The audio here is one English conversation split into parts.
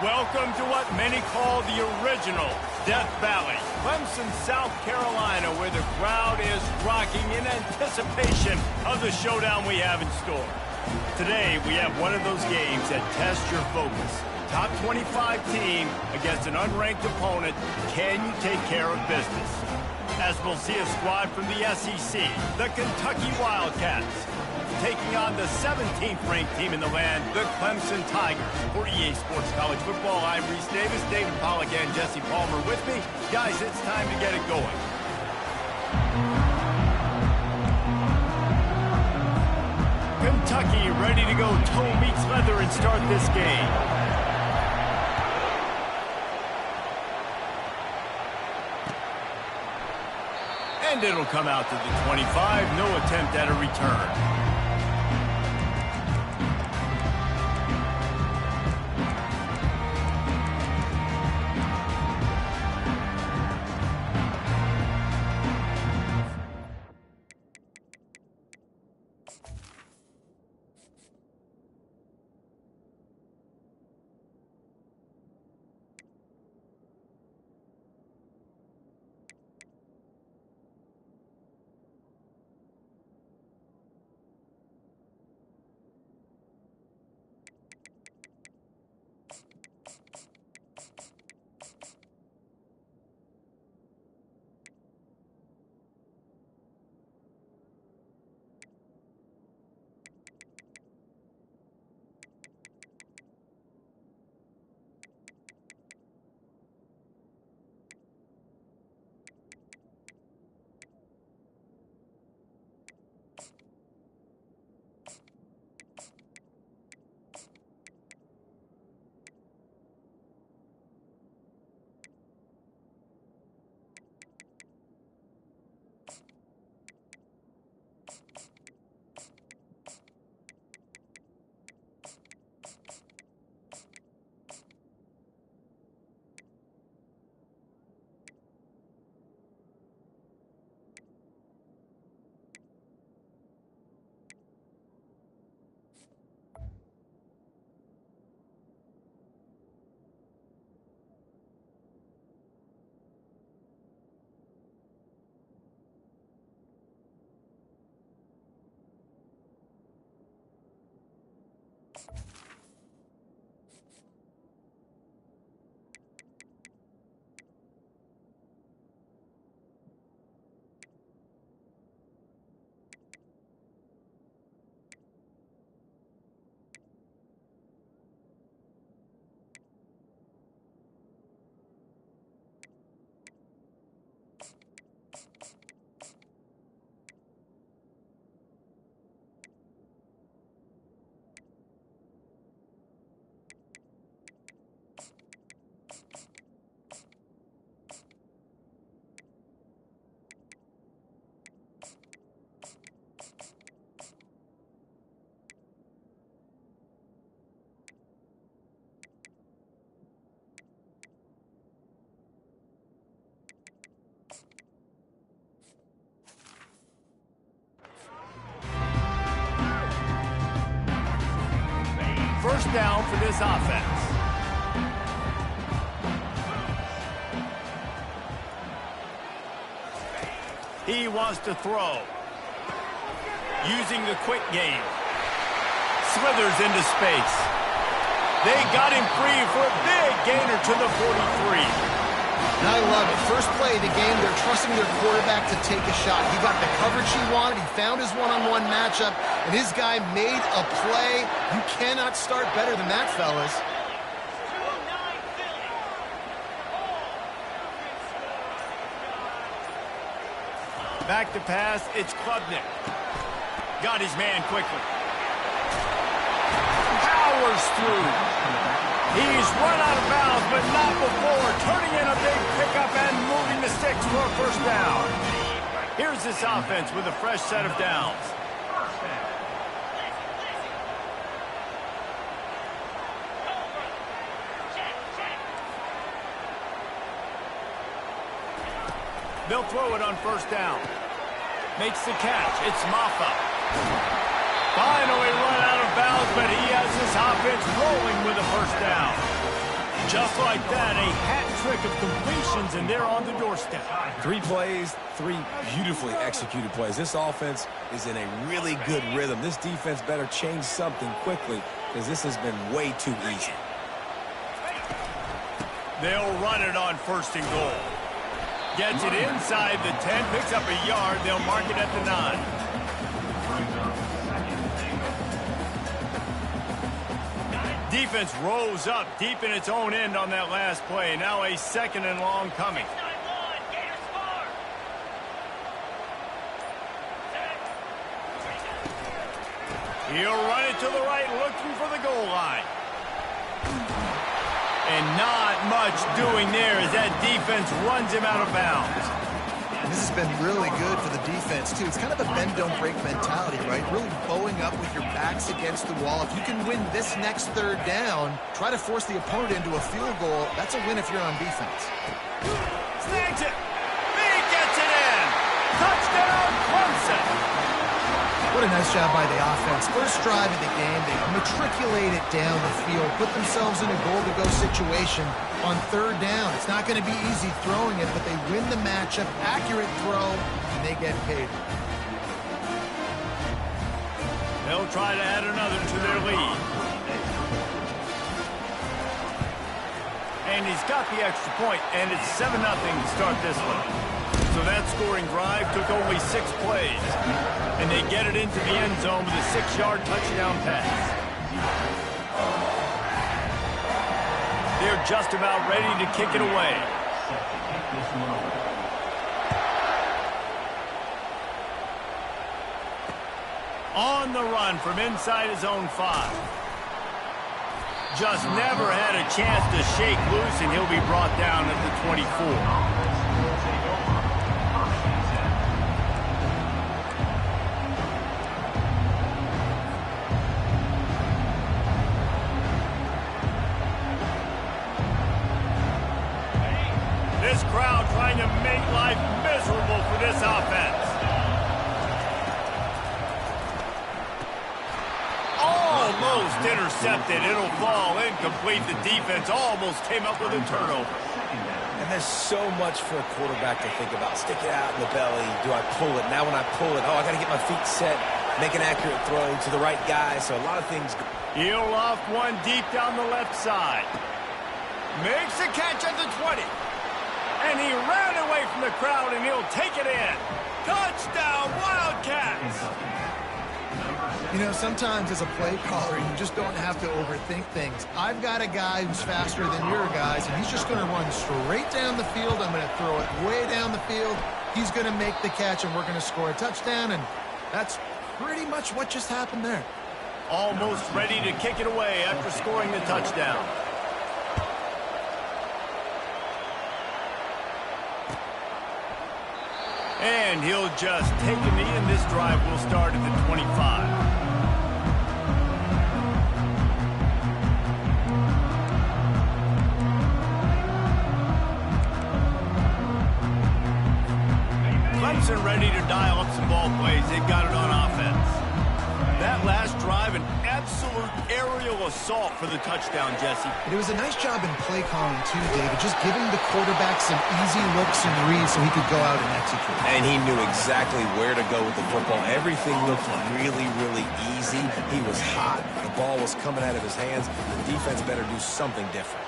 Welcome to what many call the original Death Valley, Clemson, South Carolina, where the crowd is rocking in anticipation of the showdown we have in store. Today, we have one of those games that tests your focus. Top 25 team against an unranked opponent. Can you take care of business? As we'll see a squad from the SEC, the Kentucky Wildcats, taking on the 17th ranked team in the land, the Clemson Tigers. For EA Sports College Football, I'm Reese Davis, David Pollack, and Jesse Palmer with me. Guys, it's time to get it going. Kentucky ready to go toe meets leather and start this game. And it'll come out to the 25. No attempt at a return. First down for this offense. He wants to throw. Using the quick game. Slithers into space. They got him free for a big gainer to the 43. And I love it. First play of the game, they're trusting their quarterback to take a shot. He got the coverage he wanted. He found his one-on-one matchup, and his guy made a play. You cannot start better than that, fellas. Back to pass, it's Klubnik. Got his man quickly. Powers through. He's run out of bounds, but not before. Turning in a big pickup and moving the sticks for a first down. Here's this offense with a fresh set of downs. They'll throw it on first down. Makes the catch. It's Maffa. Finally run out of bounds, but he has this offense rolling with a first down. Just like that, a hat trick of completions, and they're on the doorstep. 3 plays, 3 beautifully executed plays. This offense is in a really good rhythm. This defense better change something quickly because this has been way too easy. They'll run it on 1st and goal. Gets it inside the 10, picks up a yard. They'll mark it at the 9. Defense rose up deep in its own end on that last play. Now a 2nd and long coming. He'll run it to the right, looking for the goal line. And not much doing there as that defense runs him out of bounds. This has been really good for the defense, too. It's kind of a bend-don't-break mentality, right? Really bowing up with your backs against the wall. If you can win this next 3rd down, try to force the opponent into a field goal. That's a win if you're on defense. Snags it. He gets it in. Touchdown, Clemson. What a nice job by the offense. First drive of the game, they matriculate it down the field, put themselves in a goal-to-go situation on 3rd down. It's not going to be easy throwing it, but they win the matchup, accurate throw, and they get paid. They'll try to add another to their lead. And he's got the extra point, and it's 7-0 to start this one. So that scoring drive took only 6 plays. And they get it into the end zone with a 6-yard touchdown pass. They're just about ready to kick it away. On the run from inside his own 5. Just never had a chance to shake loose, and he'll be brought down at the 24. This crowd trying to make life miserable for this offense. Almost intercepted. It'll fall incomplete. The defense almost came up with a turnover. And there's so much for a quarterback to think about. Stick it out in the belly. Do I pull it? Now when I pull it, I got to get my feet set, make an accurate throw to the right guy. So a lot of things. He'll loft one deep down the left side. Makes a catch at the 20. And he ran away from the crowd, and he'll take it in. Touchdown, Wildcats! You know, sometimes as a play caller, you just don't have to overthink things. I've got a guy who's faster than your guys, and he's just going to run straight down the field. I'm going to throw it way down the field. He's going to make the catch, and we're going to score a touchdown, and that's pretty much what just happened there. Almost ready to kick it away after scoring the touchdown. And he'll just take a knee, and this drive will start at the 25. Clemson ready to dial up some ball plays. They've got it on offense. That last drive, an absolute aerial assault for the touchdown, Jesse. It was a nice job in play calling, too, David, just giving the quarterback some easy looks and reads so he could go out and execute. And he knew exactly where to go with the football. Everything looked really, really easy. He was hot. The ball was coming out of his hands. The defense better do something different.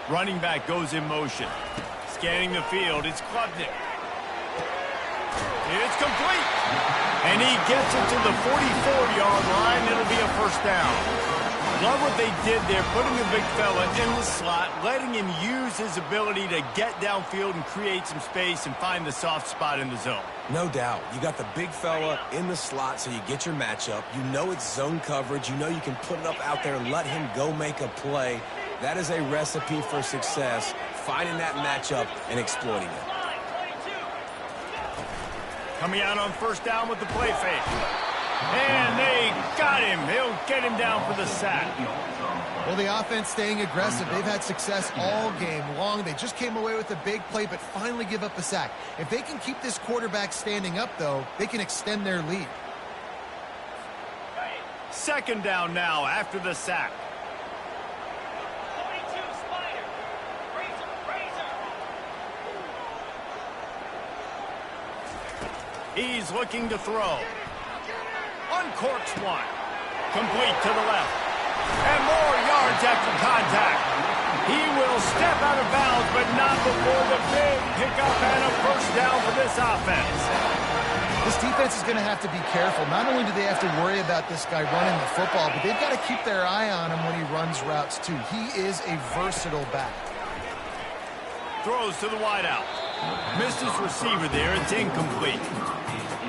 Running back goes in motion. Scanning the field, it's Klubnik. It's complete. And he gets it to the 44-yard line. It'll be a 1st down. Love what they did there, putting the big fella in the slot, letting him use his ability to get downfield and create some space and find the soft spot in the zone. No doubt. You got the big fella in the slot, so you get your matchup. You know it's zone coverage. You know you can put it up out there and let him go make a play. That is a recipe for success, finding that matchup and exploiting it. Coming out on 1st down with the play fake. And they got him. They'll get him down for the sack. Well, the offense staying aggressive. They've had success all game long. They just came away with a big play, but finally give up a sack. If they can keep this quarterback standing up, though, they can extend their lead. Second down now after the sack. He's looking to throw. Uncorks one. Complete to the left. And more yards after contact. He will step out of bounds, but not before the big pickup and a first down for this offense. This defense is going to have to be careful. Not only do they have to worry about this guy running the football, but they've got to keep their eye on him when he runs routes too. He is a versatile back. Throws to the wideout. Missed his receiver there. It's incomplete.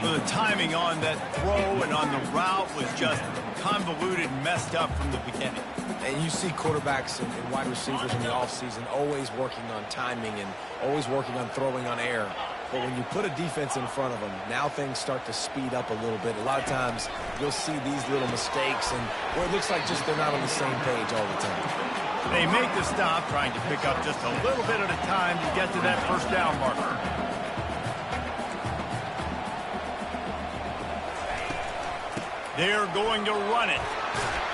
Well, the timing on that throw and on the route was just convoluted and messed up from the beginning. And you see quarterbacks and wide receivers in the offseason always working on timing and always working on throwing on air. But when you put a defense in front of them, now things start to speed up a little bit. A lot of times you'll see these little mistakes and where it looks like just they're not on the same page all the time. They make the stop, trying to pick up just a little bit at a time to get to that first down marker. They're going to run it.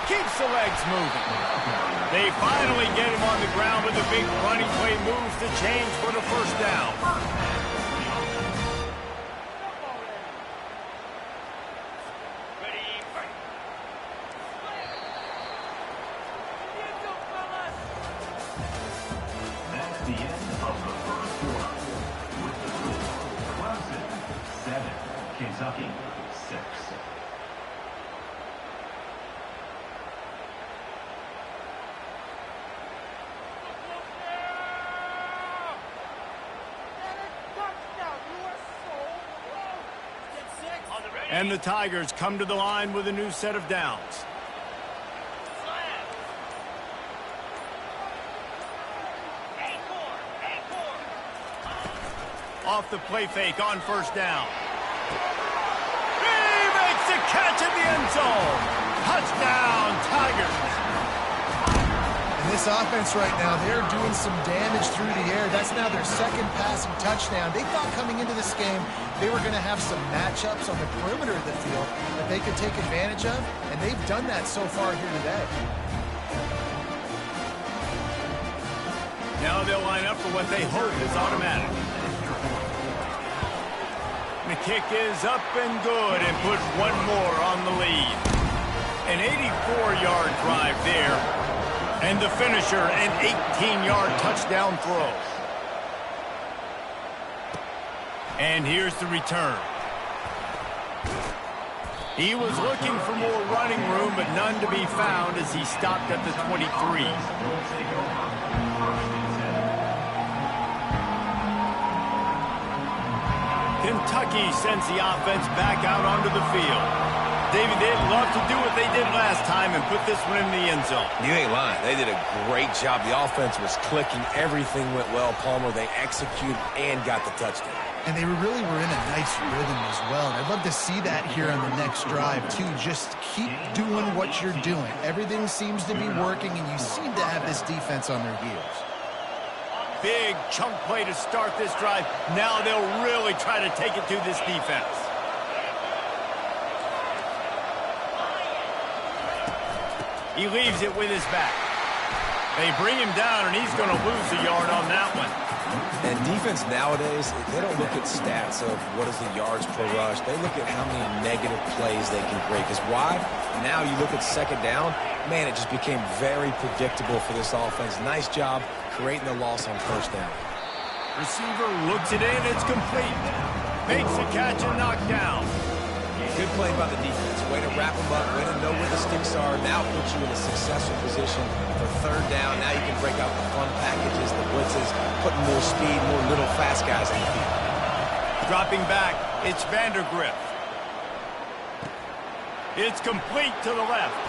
Keeps the legs moving. They finally get him on the ground with a big running play moves to change for the first down. That's the end of the first quarter. With the score, Clemson 7, Kentucky 6. And the Tigers come to the line with a new set of downs. Off the play fake on first down. He makes the catch in the end zone. Touchdown, Tigers. And this offense right now, they're doing some damage through the air. That's now their second passing touchdown. They thought coming into this game they were going to have some matchups on the perimeter of the field that they could take advantage of, and they've done that so far here today. Now they'll line up for what they hope is automatic. The kick is up and good and puts one more on the lead. An 84-yard drive there. And the finisher, an 18-yard touchdown throw. And here's the return. He was looking for more running room, but none to be found as he stopped at the 23. Kentucky sends the offense back out onto the field. David, they'd love to do what they did last time and put this one in the end zone. You ain't lying. They did a great job. The offense was clicking. Everything went well, Palmer. They executed and got the touchdown. And they really were in a nice rhythm as well. And I'd love to see that here on the next drive, too. Just keep doing what you're doing. Everything seems to be working, and you seem to have this defense on their heels. Big chunk play to start this drive. Now they'll really try to take it to this defense. He leaves it with his back. They bring him down, and he's going to lose a yard on that one. And defense nowadays, they don't look at stats of what is the yards per rush. They look at how many negative plays they can create. Because why? Now you look at second down, man, it just became very predictable for this offense. Nice job creating the loss on first down. Receiver looks it in, it's complete. Makes the catch and knocked down. Good play by the defense. Way to wrap them up, way to know where the sticks are. Now puts you in a successful position for third down. Now you can break out the fun packages, the blitzes, putting more speed, more little fast guys on the field. Dropping back, it's Vandergrift. It's complete to the left.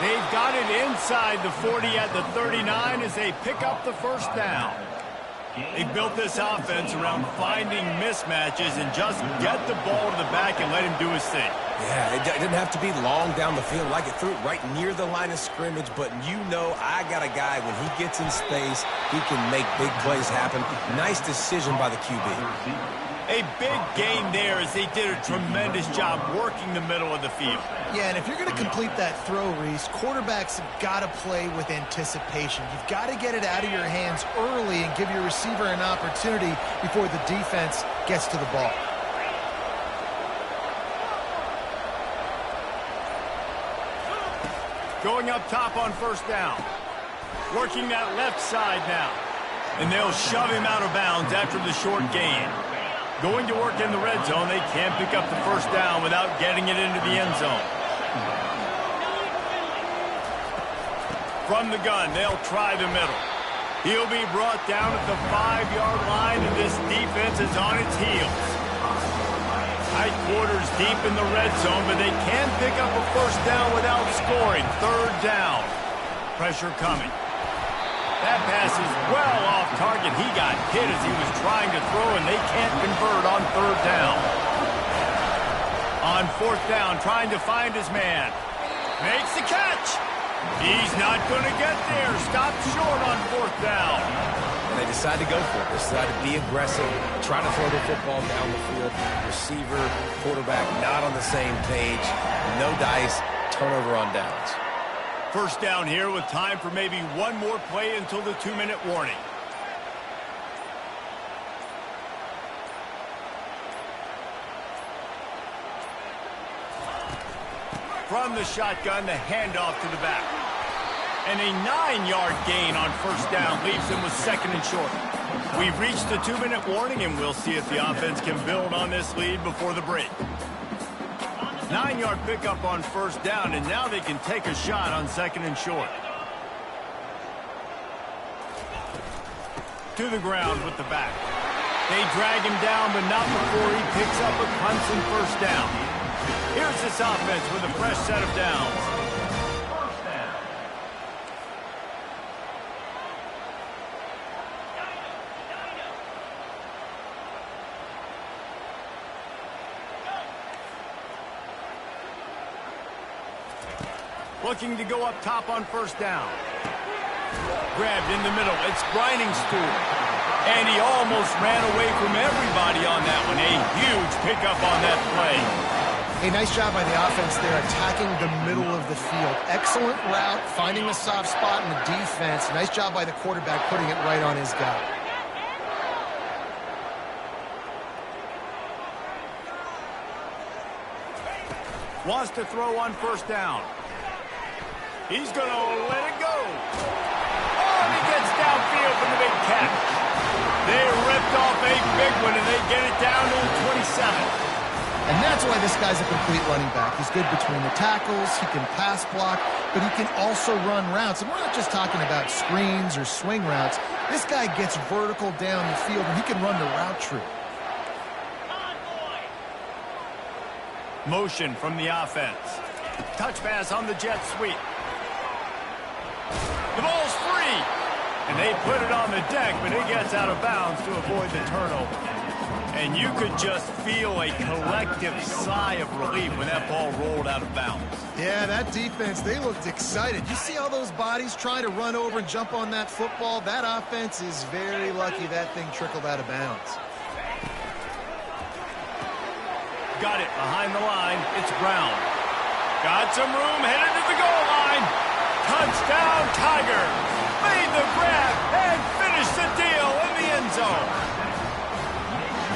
They've got it inside the 40 at the 39 as they pick up the first down. They've built this offense around finding mismatches and just get the ball to the back and let him do his thing. Yeah, it didn't have to be long down the field. Like it threw it right near the line of scrimmage, but you know I got a guy, when he gets in space, he can make big plays happen. Nice decision by the QB. A big gain there as they did a tremendous job working the middle of the field. Yeah, and if you're going to complete that throw, Reese, quarterbacks have got to play with anticipation. You've got to get it out of your hands early and give your receiver an opportunity before the defense gets to the ball. Going up top on first down. Working that left side now. And they'll shove him out of bounds after the short gain. Going to work in the red zone, they can't pick up the first down without getting it into the end zone. From the gun, they'll try the middle. He'll be brought down at the 5-yard line, and this defense is on its heels. Tight quarters deep in the red zone, but they can pick up a first down without scoring. Third down. Pressure coming. That pass is well off target. He got hit as he was trying to throw, and they can't convert on third down. On fourth down, trying to find his man. Makes the catch. He's not going to get there. Stopped short on fourth down. And they decide to go for it. They decide to be aggressive, try to throw the football down the field. Receiver, quarterback, not on the same page. No dice, turnover on downs. First down here with time for maybe one more play until the 2-minute warning. From the shotgun, the handoff to the back. And a 9-yard gain on first down leaves him with second and short. We've reached the 2-minute warning, and we'll see if the offense can build on this lead before the break. 9-yard pickup on first down, and now they can take a shot on second and short. To the ground with the back. They drag him down, but not before he picks up a Clemson first down. Here's this offense with a fresh set of downs. Looking to go up top on first down. Grabbed in the middle. It's Briningstool. And he almost ran away from everybody on that one. A huge pickup on that play. A nice job by the offense there, attacking the middle of the field. Excellent route, finding the soft spot in the defense. Nice job by the quarterback, putting it right on his guy. Wants to throw on first down. He's going to let it go. Oh, and he gets downfield for the big catch. They ripped off a big one, and they get it down to the 27. And that's why this guy's a complete running back. He's good between the tackles, he can pass block, but he can also run routes. And we're not just talking about screens or swing routes. This guy gets vertical down the field, and he can run the route tree. Motion from the offense. Touch pass on the jet sweep. The ball's free. And they put it on the deck, but it gets out of bounds to avoid the turnover. And you could just feel a collective sigh of relief when that ball rolled out of bounds. Yeah, that defense, they looked excited. You see all those bodies trying to run over and jump on that football? That offense is very lucky that thing trickled out of bounds. Got it behind the line. It's Brown. Got some room, headed to the goal line. Touchdown, Tigers. Made the grab and finished the deal in the end zone.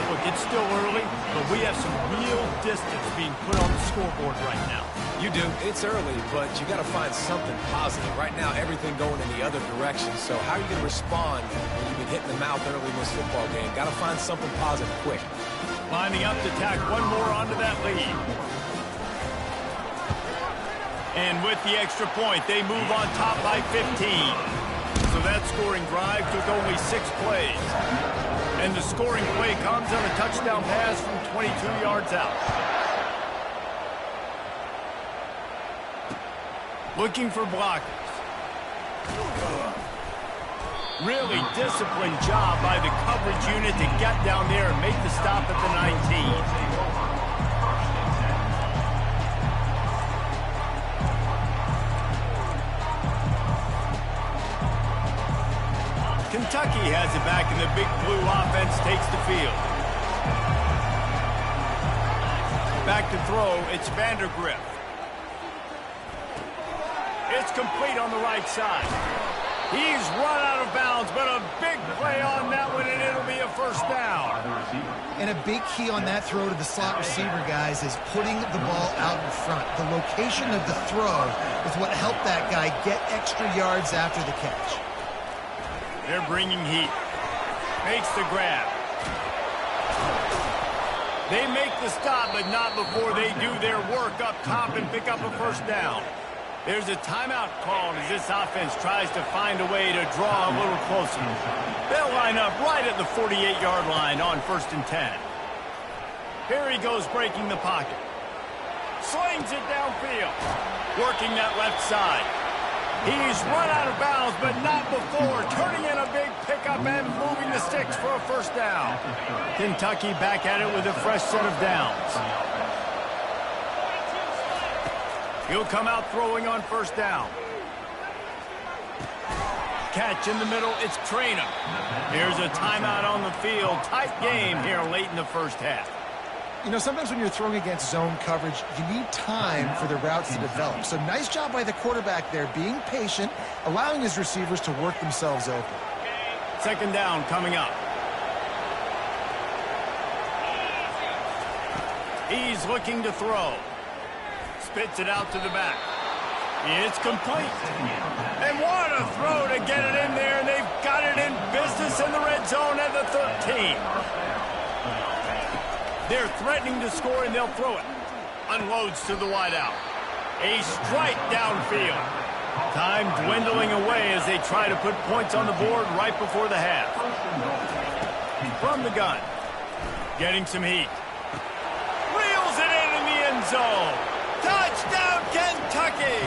Look, it's still early, but we have some real distance being put on the scoreboard right now. You do. It's early, but you got to find something positive. Right now, everything going in the other direction. So how are you going to respond when you've been hit in the mouth early in this football game? Got to find something positive quick. Lining up to tack one more onto that lead. And with the extra point, they move on top by 15. So that scoring drive took only 6 plays. And the scoring play comes on a touchdown pass from 22 yards out. Looking for blockers. Really disciplined job by the coverage unit to get down there and make the stop at the 19. Kentucky has it back, and the Big Blue offense takes the field. Back to throw, it's Vandergrift. It's complete on the right side. He's run out of bounds, but a big play on that one, and it'll be a first down. And a big key on that throw to the slot receiver, guys, is putting the ball out in front. The location of the throw is what helped that guy get extra yards after the catch. They're bringing heat. Makes the grab. They make the stop, but not before they do their work up top and pick up a first down. There's a timeout called as this offense tries to find a way to draw a little closer. They'll line up right at the 48-yard line on 1st and 10. Here he goes breaking the pocket. Slings it downfield. Working that left side. He's run out of bounds, but not before. Turning in a big pickup and moving the sticks for a first down. Kentucky back at it with a fresh set of downs. He'll come out throwing on first down. Catch in the middle, it's Traynor. Here's a timeout on the field. Tight game here late in the first half. You know, sometimes when you're throwing against zone coverage, you need time for the routes to develop. So nice job by the quarterback there, being patient, allowing his receivers to work themselves open. Second down coming up. He's looking to throw. Spits it out to the back. It's complete. And what a throw to get it in there, and they've got it in business in the red zone at the 13. They're threatening to score, and they'll throw it. Unloads to the wideout. A strike downfield. Time dwindling away as they try to put points on the board right before the half. From the gun. Getting some heat. Reels it in the end zone. Touchdown, Kentucky!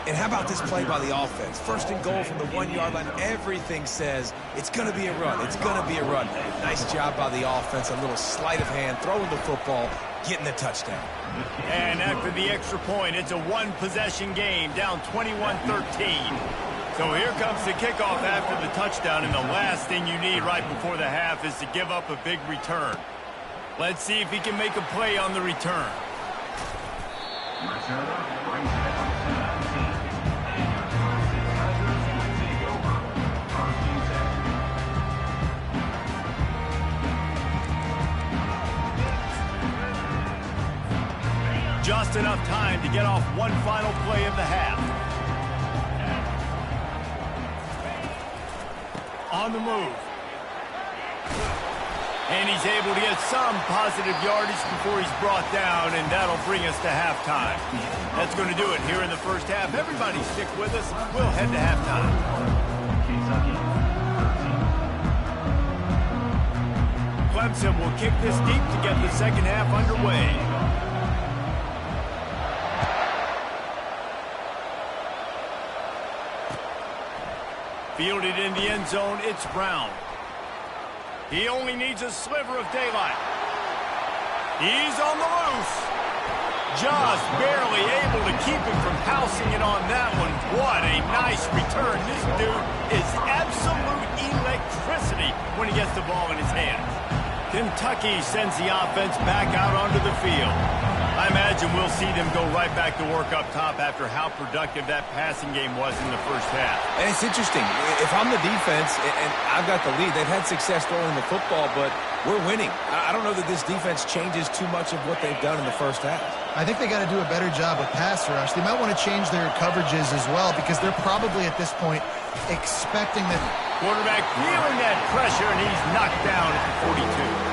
And how about this play by the offense? 1st and goal from the 1-yard line. Everything says it's going to be a run. It's going to be a run. Nice job by the offense. A little sleight of hand, throwing the football, getting the touchdown. And after the extra point, it's a one-possession game, down 21-13. So here comes the kickoff after the touchdown, and the last thing you need right before the half is to give up a big return. Let's see if he can make a play on the return. Just enough time to get off one final play of the half. On the move. And he's able to get some positive yardage before he's brought down, and that'll bring us to halftime. That's going to do it here in the first half. Everybody stick with us. We'll head to halftime. Clemson will kick this deep to get the second half underway. Fielded in the end zone, it's Brown. He only needs a sliver of daylight. He's on the loose. Just barely able to keep him from housing it on that one. What a nice return. This dude is absolute electricity when he gets the ball in his hands. Kentucky sends the offense back out onto the field. I imagine we'll see them go right back to work up top after how productive that passing game was in the first half. And it's interesting. If I'm the defense and I've got the lead, they've had success throwing the football, but we're winning. I don't know that this defense changes too much of what they've done in the first half. I think they got to do a better job of pass rush. They might want to change their coverages as well, because they're probably at this point expecting that. Quarterback feeling that pressure, and he's knocked down at the 42.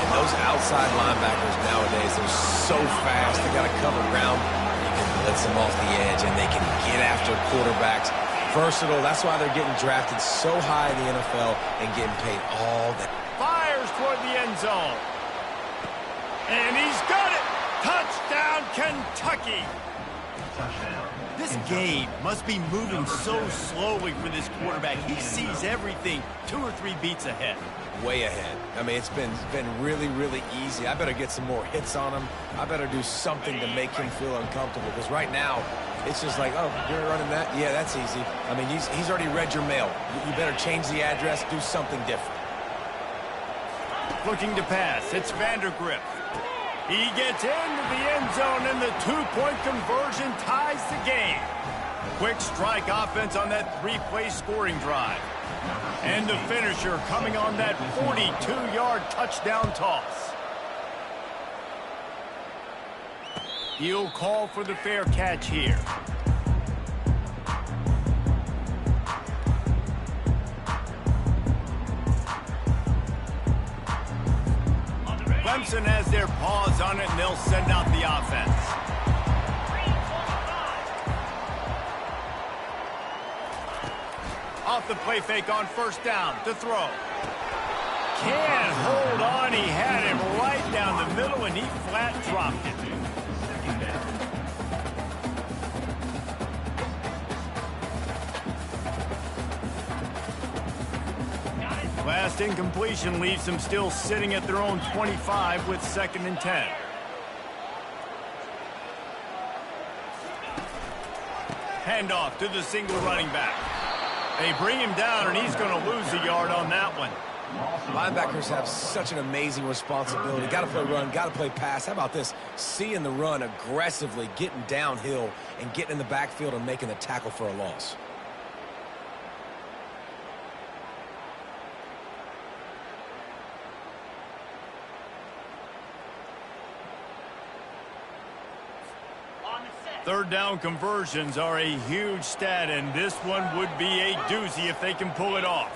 Those outside linebackers nowadays, they're so fast. They got to cover ground. You can blitz them off the edge, and they can get after quarterbacks. Versatile. That's why they're getting drafted so high in the NFL and getting paid all that. Fires toward the end zone. And he's got it. Touchdown, Kentucky. This game must be moving so slowly for this quarterback. He sees everything 2 or 3 beats ahead. Way ahead. I mean, it's been really, really easy. I better get some more hits on him. I better do something to make him feel uncomfortable, because right now, it's just like, oh, you're running that? Yeah, that's easy. I mean, he's already read your mail. You better change the address, do something different. Looking to pass, it's Vandergrift. He gets into the end zone, and the 2-point conversion ties the game. Quick strike offense on that 3-play scoring drive. And the finisher coming on that 42-yard touchdown toss. He'll call for the fair catch here. Clemson has their paws on it, and they'll send out the offense. Off the play fake on first down to throw. Can't hold on. He had him right down the middle, and he flat dropped it. Last incompletion leaves them still sitting at their own 25 with 2nd and 10. Handoff to the single running back. They bring him down, and he's going to lose a yard on that one. Linebackers have such an amazing responsibility. Got to play run, got to play pass. How about this? Seeing the run aggressively, getting downhill, and getting in the backfield and making the tackle for a loss. Third down conversions are a huge stat, and this one would be a doozy if they can pull it off.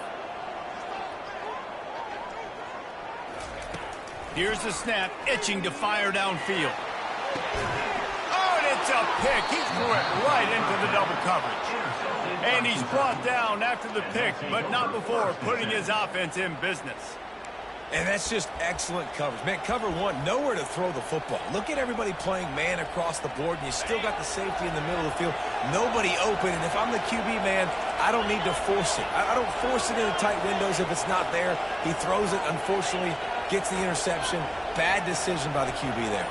Here's the snap, itching to fire downfield. Oh, and it's a pick. He threw it right into the double coverage. And he's brought down after the pick, but not before putting his offense in business. And that's just excellent coverage. Man, cover one, nowhere to throw the football. Look at everybody playing man across the board, and you still got the safety in the middle of the field. Nobody open, and if I'm the QB, man, I don't need to force it. I don't force it into tight windows if it's not there. He throws it, unfortunately, gets the interception. Bad decision by the QB there.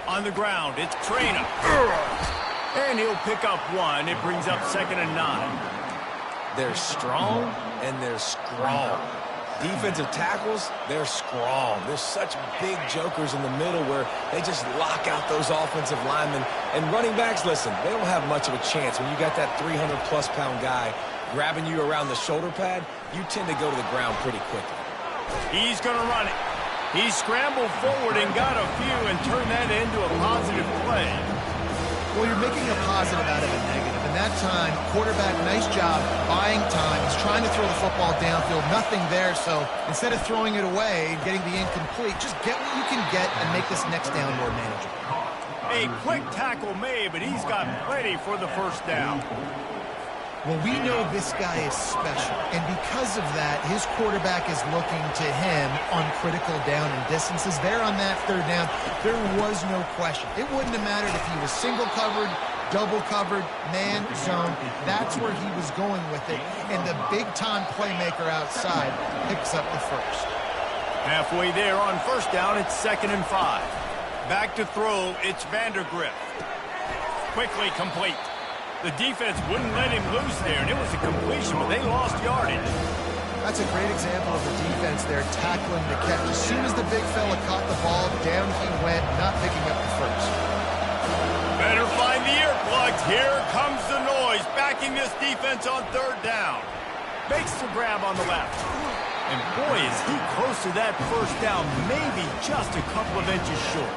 On the ground, it's Trainer. And he'll pick up one. It brings up 2nd and 9. They're strong, and they're strong. Defensive tackles, they're strong. There's such big jokers in the middle where they just lock out those offensive linemen. And running backs, listen, they don't have much of a chance. When you got that 300-plus pound guy grabbing you around the shoulder pad, you tend to go to the ground pretty quickly. He's going to run it. He scrambled forward and got a few and turned that into a positive play. Well, you're making a positive out of a negative. And that time, quarterback, nice job, buying time. He's trying to throw the football downfield, nothing there. So instead of throwing it away and getting the incomplete, just get what you can get and make this next down more manageable. A quick tackle made, but he's got plenty for the first down. Well, we know this guy is special, and because of that, his quarterback is looking to him on critical down and distances. There on that third down, there was no question. It wouldn't have mattered if he was single covered, double covered, man, zone. That's where he was going with it, and the big-time playmaker outside picks up the first. Halfway there on first down, it's 2nd and 5. Back to throw, it's Vandergrift. Quickly complete. The defense wouldn't let him loose there, and it was a completion, but they lost yardage. That's a great example of the defense there tackling the catch. As soon as the big fella caught the ball, down he went, not picking up the first. Better find the earplugs. Here comes the noise, backing this defense on third down. Makes the grab on the left. And boy, is he close to that first down, maybe just a couple of inches short.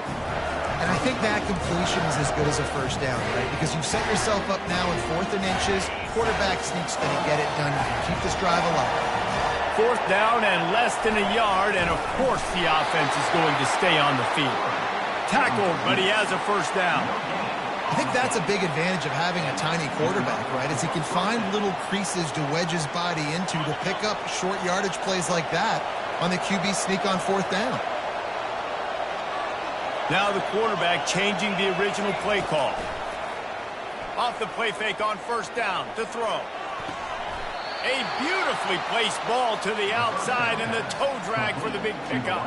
And I think that completion is as good as a first down, right? Because you've set yourself up now in 4th and inches. Quarterback sneak's going to get it done. You can keep this drive alive. 4th down and less than a yard, and of course the offense is going to stay on the field. Tackled, but he has a first down. I think that's a big advantage of having a tiny quarterback, right? Is he can find little creases to wedge his body into to pick up short yardage plays like that on the QB sneak on 4th down. Now the quarterback changing the original play call. Off the play fake on first down to throw. A beautifully placed ball to the outside and the toe drag for the big pickup.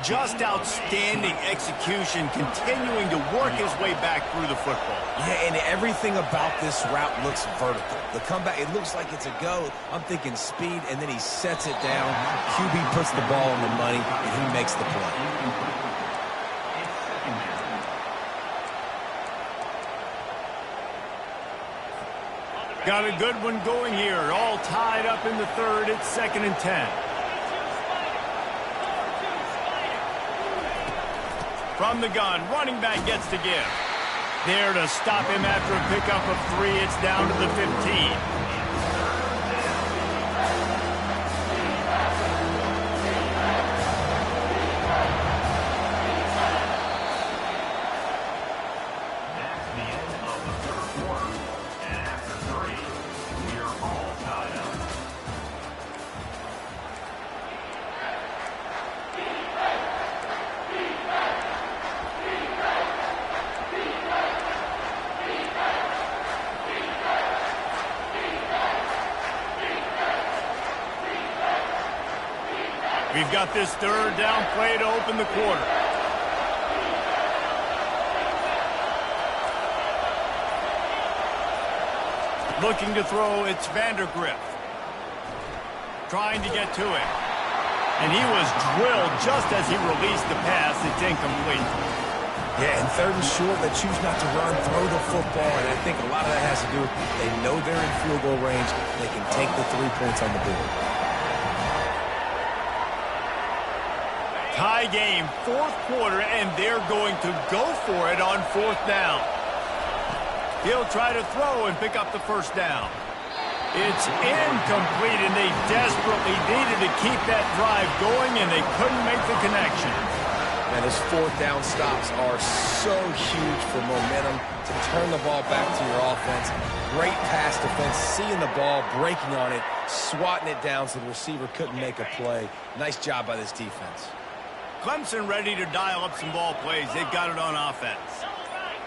Just outstanding execution, continuing to work his way back through the football. Yeah, and everything about this route looks vertical. The comeback, it looks like it's a go. I'm thinking speed, and then he sets it down. QB puts the ball on the money, and he makes the play. Got a good one going here. All tied up in the third. It's 2nd and 10. From the gun, running back gets to give. There to stop him after a pickup of 3. It's down to the 15. That's the end of the third quarter. And after 3, we're all tied up. We've got this third down play to open the quarter. Looking to throw, it's Vandergrift. Trying to get to it. And he was drilled just as he released the pass. It's incomplete. Yeah, and 3rd and short, they choose not to run, throw the football, and I think a lot of that has to do with they know they're in field goal range. They can take the 3 points on the board. Tie game, 4th quarter, and they're going to go for it on 4th down. He'll try to throw and pick up the first down. It's incomplete, and they desperately needed to keep that drive going, and they couldn't make the connection. And his 4th down stops are so huge for momentum to turn the ball back to your offense. Great pass defense, seeing the ball, breaking on it, swatting it down so the receiver couldn't make a play. Nice job by this defense. Clemson ready to dial up some ball plays. They've got it on offense.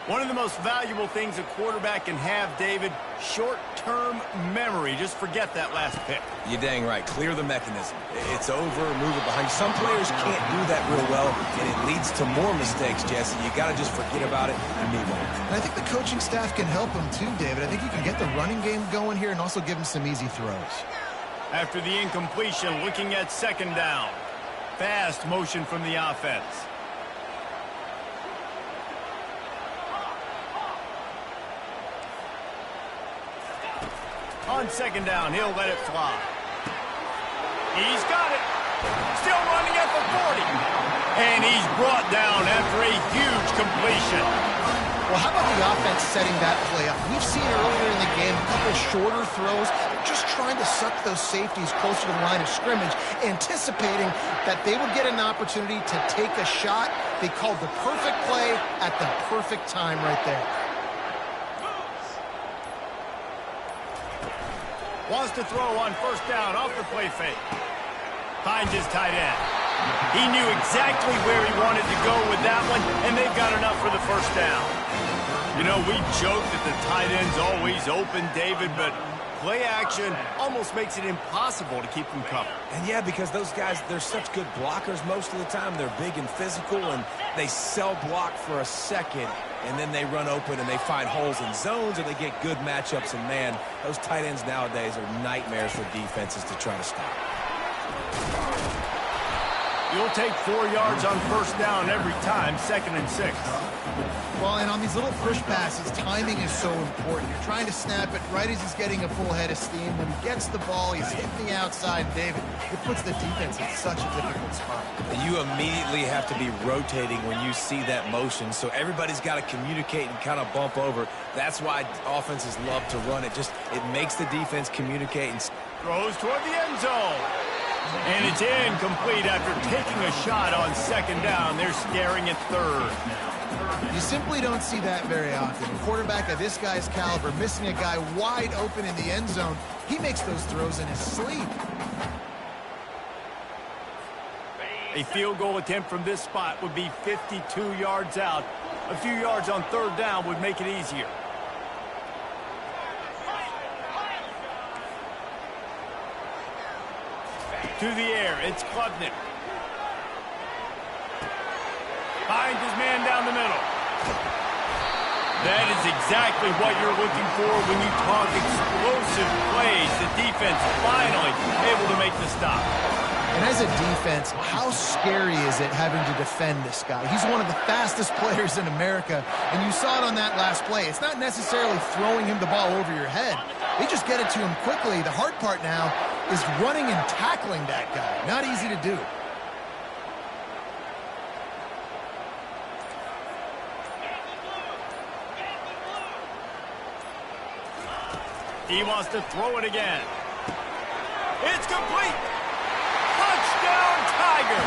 One of the most valuable things a quarterback can have, David, short-term memory. Just forget that last pick. You're dang right. Clear the mechanism. It's over, move it behind you. Some players can't do that real well, and it leads to more mistakes, Jesse. You got to just forget about it and move on. And I think the coaching staff can help him too, David. I think you can get the running game going here and also give him some easy throws. After the incompletion, looking at 2nd down. Fast motion from the offense. On 2nd down, he'll let it fly. He's got it. Still running at the 40. And he's brought down after a huge completion. Well, how about the offense setting that play up? We've seen earlier in the game a couple shorter throws, just trying to suck those safeties closer to the line of scrimmage, anticipating that they would get an opportunity to take a shot. They called the perfect play at the perfect time right there. Wants to throw on 1st down off the play fake. Finds his tight end. He knew exactly where he wanted to go with that one, and they've got enough for the 1st down. You know, we joke that the tight end's always open, David, but play action almost makes it impossible to keep them covered. And yeah, because those guys, they're such good blockers most of the time. They're big and physical, and they sell block for a second, and then they run open and they find holes in zones, or they get good matchups. And man, those tight ends nowadays are nightmares for defenses to try to stop. You'll take 4 yards on 1st down every time, 2nd and 6. Well, and on these little push passes, timing is so important. You're trying to snap it right as he's getting a full head of steam. When he gets the ball, he's hitting the outside, David. It puts the defense in such a difficult spot. You immediately have to be rotating when you see that motion, so everybody's got to communicate and kind of bump over. That's why offenses love to run it. It makes the defense communicate. And throws toward the end zone. And it's incomplete after taking a shot on 2nd down. They're staring at 3rd. You simply don't see that very often. A quarterback of this guy's caliber missing a guy wide open in the end zone. He makes those throws in his sleep. A field goal attempt from this spot would be 52 yards out. A few yards on 3rd down would make it easier. to the air. It's Klubnik. Finds his man down the middle. That is exactly what you're looking for when you talk explosive plays. The defense finally able to make the stop. And as a defense, how scary is it having to defend this guy? He's one of the fastest players in America, and you saw it on that last play. It's not necessarily throwing him the ball over your head. They just get it to him quickly. The hard part now is running and tackling that guy. Not easy to do. He wants to throw it again. It's complete. Touchdown, Tiger.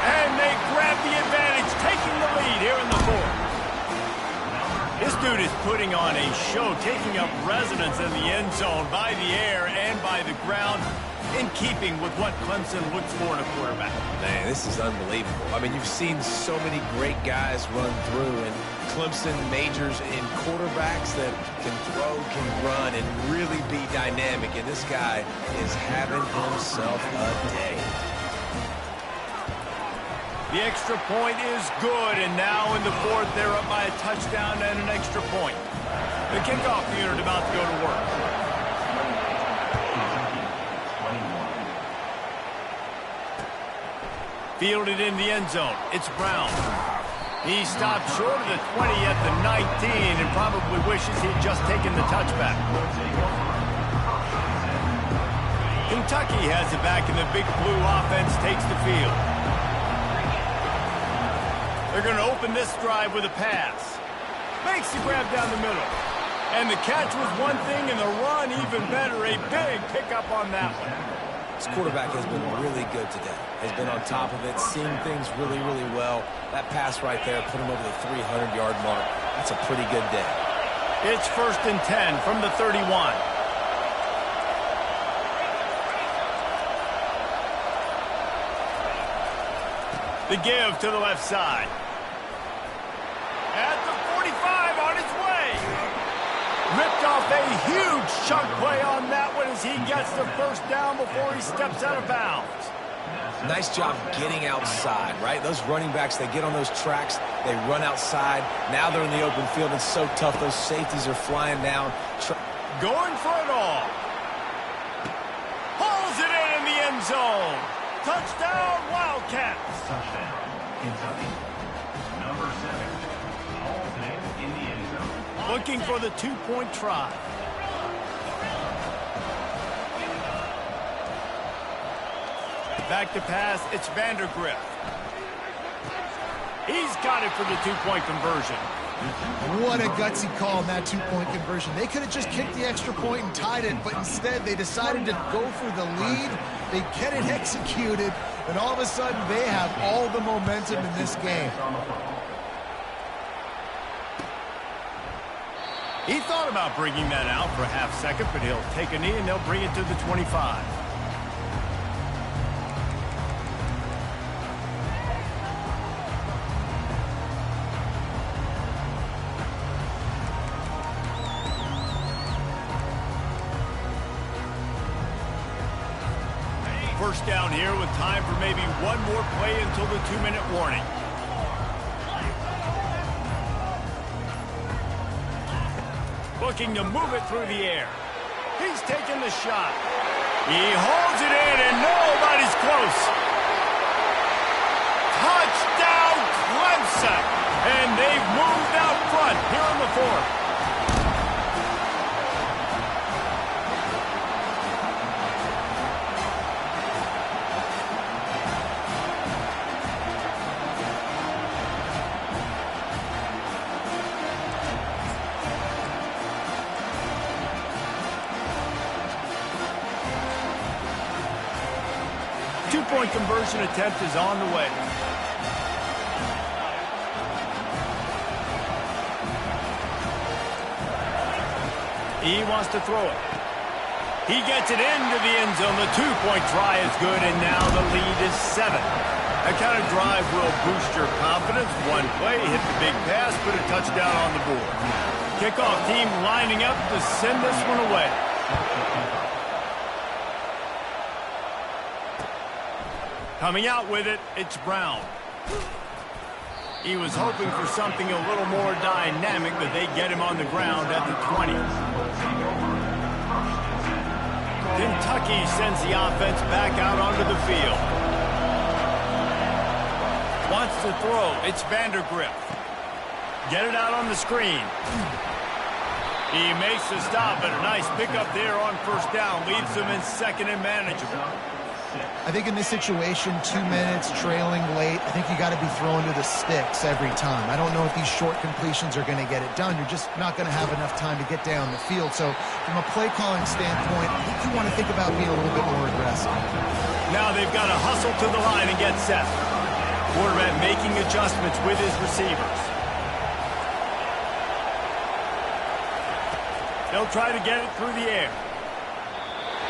And they grab the advantage, taking the lead here in the fourth. This dude is putting on a show, taking up residence in the end zone by the air and by the ground, in keeping with what Clemson looks for in a quarterback. Man, this is unbelievable. I mean, you've seen so many great guys run through, and Clemson majors in quarterbacks that can throw, can run, and really be dynamic. And this guy is having himself a day. The extra point is good, and now in the fourth, they're up by a touchdown and an extra point. The kickoff unit about to go to work. Fielded in the end zone. It's Brown. He stopped short of the 20 at the 19 and probably wishes he'd just taken the touchback. Kentucky has it back, and the Big Blue offense takes the field. They're going to open this drive with a pass. Makes the grab down the middle. And the catch was one thing, and the run even better. A big pickup on that one. This quarterback has been really good today. Has been on top of it, seeing things really, really well. That pass right there put him over the 300-yard mark. That's a pretty good day. It's 1st and 10 from the 31. The give to the left side. At the 45, on his way. Ripped off a huge chunk play on that one as he gets the first down before he steps out of bounds. Nice job getting outside, right? Those running backs, they get on those tracks, they run outside. Now they're in the open field. It's so tough. Those safeties are flying down. Going for it all. Pulls it in the end zone. Touchdown, Wildcats. Touchdown, Kentucky. Number 7. Holmes in the end zone. Looking for the two-point try. Back to pass, it's Vandergrift. He's got it for the two-point conversion. What a gutsy call on that two-point conversion. They could have just kicked the extra point and tied it, but instead they decided to go for the lead. They get it executed, and all of a sudden they have all the momentum in this game. He thought about bringing that out for a half second, but he'll take a knee and they'll bring it to the 25. First down here with time for maybe one more play until the 2-minute warning. Looking to move it through the air. He's taking the shot. He holds it in and nobody's close. Touchdown Clemson. And they've moved out front here in the fourth. Two-point conversion attempt is on the way. He wants to throw it. He gets it into the end zone. The two-point try is good, and now the lead is 7. That kind of drive will boost your confidence. One play, hit the big pass, put a touchdown on the board. Kickoff team lining up to send this one away. Coming out with it, it's Brown. He was hoping for something a little more dynamic, but they get him on the ground at the 20. Kentucky sends the offense back out onto the field. Wants to throw. It's Vandergrift. Get it out on the screen. He makes the stop, but a nice pickup there on first down. Leaves them in second and manageable. I think in this situation, 2 minutes, trailing late, I think you got to be throwing to the sticks every time. I don't know if these short completions are going to get it done. You're just not going to have enough time to get down the field. So from a play calling standpoint, I think you want to think about being a little bit more aggressive. Now they've got to hustle to the line and get set. Quarterback making adjustments with his receivers. They'll try to get it through the air.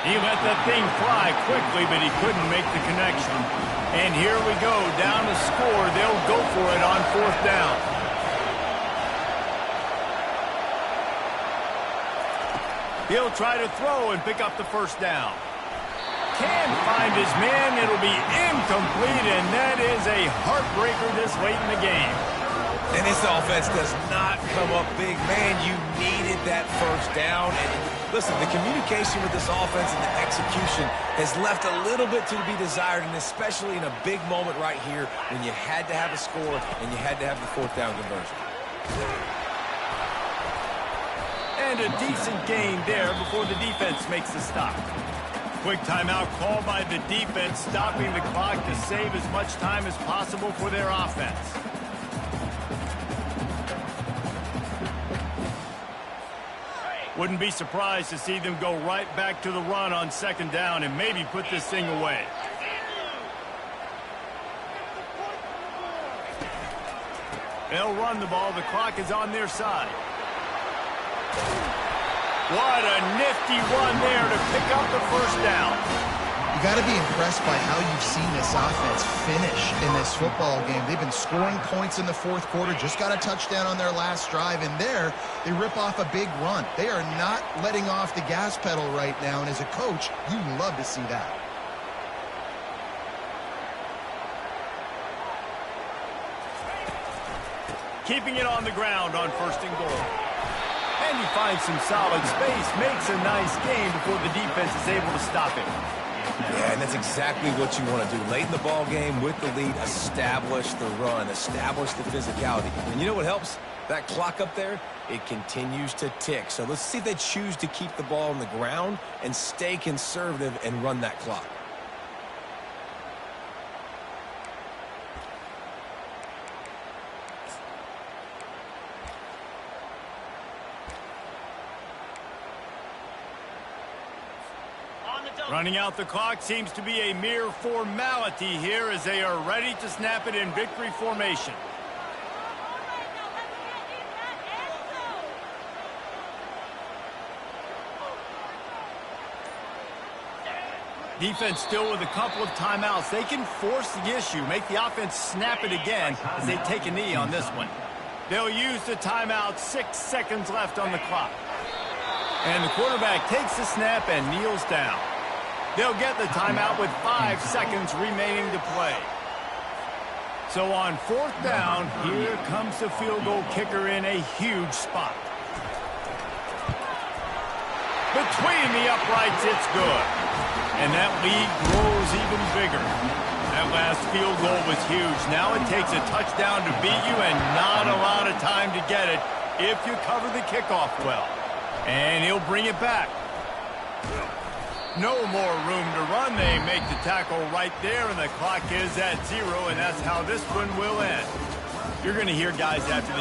He let that thing fly quickly, but he couldn't make the connection. And here we go, down to score. They'll go for it on fourth down. He'll try to throw and pick up the first down. Can't find his man. It'll be incomplete, and that is a heartbreaker this late in the game. And this offense does not come up big. Man, you needed that first down. And listen, the communication with this offense and the execution has left a little bit to be desired, and especially in a big moment right here when you had to have a score and you had to have the fourth down conversion. And a decent gain there before the defense makes the stop. Quick timeout called by the defense, stopping the clock to save as much time as possible for their offense. Wouldn't be surprised to see them go right back to the run on second down and maybe put this thing away. They'll run the ball. The clock is on their side. What a nifty run there to pick up the first down. You got to be impressed by how you've seen this offense finish in this football game. They've been scoring points in the fourth quarter, just got a touchdown on their last drive, and there they rip off a big run. They are not letting off the gas pedal right now, and as a coach, you love to see that. Keeping it on the ground on first and goal. And he finds some solid space, makes a nice gain before the defense is able to stop him. Yeah, and that's exactly what you want to do. Late in the ball game with the lead, establish the run, establish the physicality. And you know what helps? That clock up there, it continues to tick. So let's see if they choose to keep the ball on the ground and stay conservative and run that clock. Running out the clock seems to be a mere formality here as they are ready to snap it in victory formation. Defense still with a couple of timeouts. They can force the issue, make the offense snap it again as they take a knee on this one. They'll use the timeout, 6 seconds left on the clock. And the quarterback takes the snap and kneels down. They'll get the timeout with 5 seconds remaining to play. So on fourth down, here comes the field goal kicker in a huge spot. Between the uprights, it's good. And that lead grows even bigger. That last field goal was huge. Now it takes a touchdown to beat you and not a lot of time to get it if you cover the kickoff well. And he'll bring it back. No more room to run. They make the tackle right there, and the clock is at 0, and that's how this one will end. You're going to hear guys after this